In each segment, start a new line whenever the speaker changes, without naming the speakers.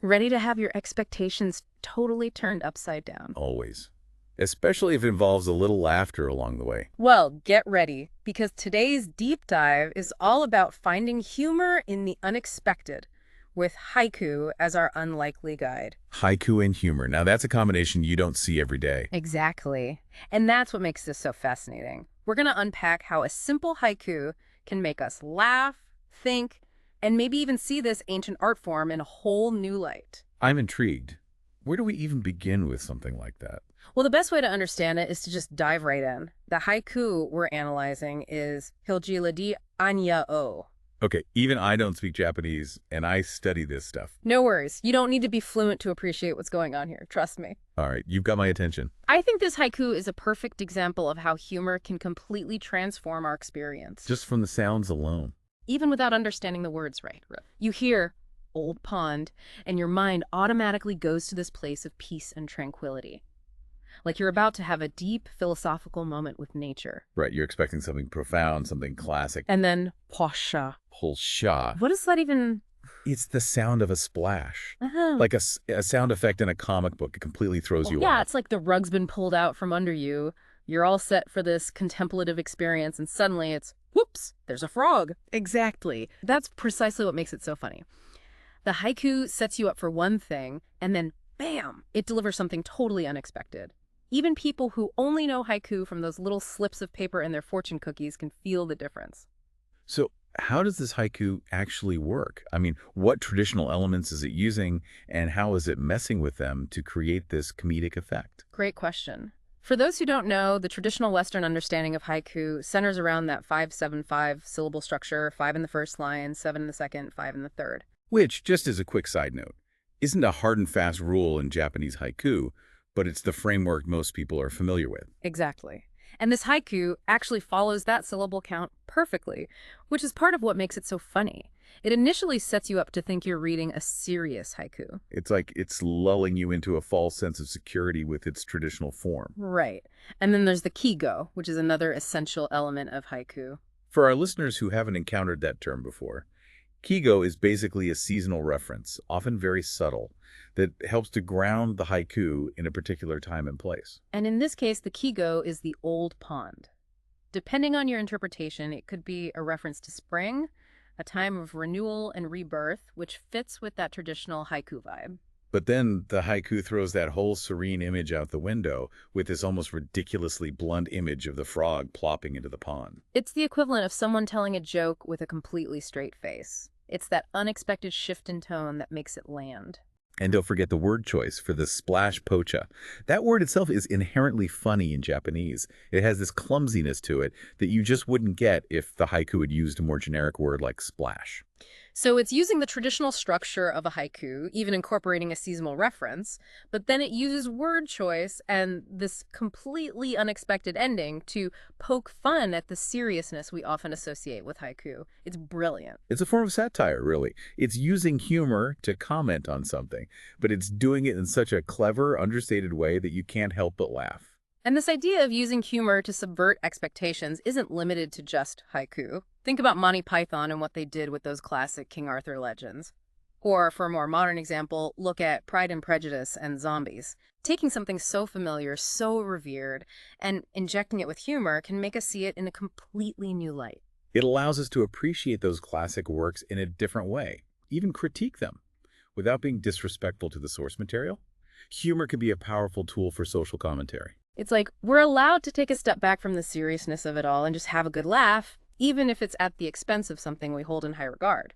Ready to have your expectations totally turned upside down.
Always. Especially if it involves a little laughter along the way.
Well, get ready, because today's deep dive is all about finding humor in the unexpected, with haiku as our unlikely guide.
Haiku and humor. Now that's a combination you don't see every day.
Exactly. And that's what makes this so fascinating. We're going to unpack how a simple haiku can make us laugh, think, and maybe even see this ancient art form in a whole new light.
I'm intrigued. Where do we even begin with something like that?
Well, the best way to understand it is to just dive right in. The haiku we're analyzing is Hiljila di Anya O.
Okay, even I don't speak Japanese, and I study this stuff.
No worries. You don't need to be fluent to appreciate what's going on here. Trust me.
All right, you've got my attention.
I think this haiku is a perfect example of how humor can completely transform our experience.
Just from the sounds alone.
Even without understanding the words right. You hear old pond, and your mind automatically goes to this place of peace and tranquility. Like you're about to have a deep philosophical moment with nature.
Right, you're expecting something profound, something classic.
And then, posha.
Polsha.
What does that even...
It's the sound of a splash.
Uh-huh.
Like a sound effect in a comic book. It completely throws you off.
Yeah, it's like the rug's been pulled out from under you. You're all set for this contemplative experience, and suddenly it's, whoops, there's a frog. Exactly. That's precisely what makes it so funny. The haiku sets you up for one thing, and then, bam, it delivers something totally unexpected. Even people who only know haiku from those little slips of paper in their fortune cookies can feel the difference.
So how does this haiku actually work? I mean, what traditional elements is it using, and how is it messing with them to create this comedic effect?
Great question. For those who don't know, the traditional Western understanding of haiku centers around that 5-7-5 syllable structure, 5 in the first line, 7 in the second, 5 in the third.
Which, just as a quick side note, isn't a hard and fast rule in Japanese haiku, but it's the framework most people are familiar with.
Exactly. And this haiku actually follows that syllable count perfectly, which is part of what makes it so funny. It initially sets you up to think you're reading a serious haiku.
It's like it's lulling you into a false sense of security with its traditional form.
Right. And then there's the kigo, which is another essential element of haiku.
For our listeners who haven't encountered that term before, kigo is basically a seasonal reference, often very subtle, that helps to ground the haiku in a particular time and place.
And in this case, the kigo is the old pond. Depending on your interpretation, it could be a reference to spring, a time of renewal and rebirth, which fits with that traditional haiku vibe.
But then the haiku throws that whole serene image out the window with this almost ridiculously blunt image of the frog plopping into the pond.
It's the equivalent of someone telling a joke with a completely straight face. It's that unexpected shift in tone that makes it land.
And don't forget the word choice for the splash pocha. That word itself is inherently funny in Japanese. It has this clumsiness to it that you just wouldn't get if the haiku had used a more generic word like splash.
So it's using the traditional structure of a haiku, even incorporating a seasonal reference, but then it uses word choice and this completely unexpected ending to poke fun at the seriousness we often associate with haiku. It's brilliant.
It's a form of satire, really. It's using humor to comment on something, but it's doing it in such a clever, understated way that you can't help but laugh.
And this idea of using humor to subvert expectations isn't limited to just haiku. Think about Monty Python and what they did with those classic King Arthur legends. Or, for a more modern example, look at Pride and Prejudice and zombies. Taking something so familiar, so revered, and injecting it with humor can make us see it in a completely new light.
It allows us to appreciate those classic works in a different way, even critique them, without being disrespectful to the source material. Humor can be a powerful tool for social commentary.
It's like we're allowed to take a step back from the seriousness of it all and just have a good laugh, even if it's at the expense of something we hold in high regard.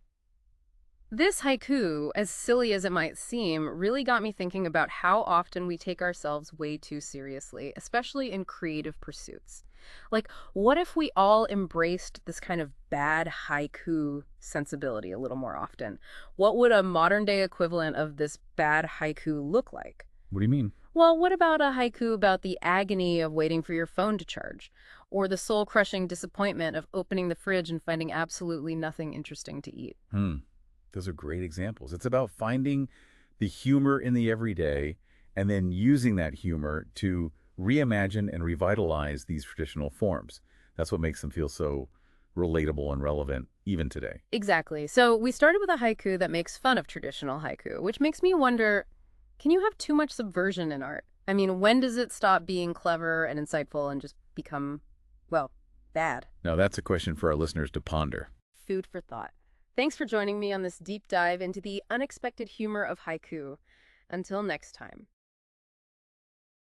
This haiku, as silly as it might seem, really got me thinking about how often we take ourselves way too seriously, especially in creative pursuits. Like, what if we all embraced this kind of bad haiku sensibility a little more often? What would a modern-day equivalent of this bad haiku look like?
What do you mean?
Well, what about a haiku about the agony of waiting for your phone to charge? Or the soul-crushing disappointment of opening the fridge and finding absolutely nothing interesting to eat?
Those are great examples. It's about finding the humor in the everyday and then using that humor to reimagine and revitalize these traditional forms. That's what makes them feel so relatable and relevant even today.
Exactly. So we started with a haiku that makes fun of traditional haiku, which makes me wonder, can you have too much subversion in art? I mean, when does it stop being clever and insightful and just become, well, bad?
Now, that's a question for our listeners to ponder.
Food for thought. Thanks for joining me on this deep dive into the unexpected humor of haiku. Until next time.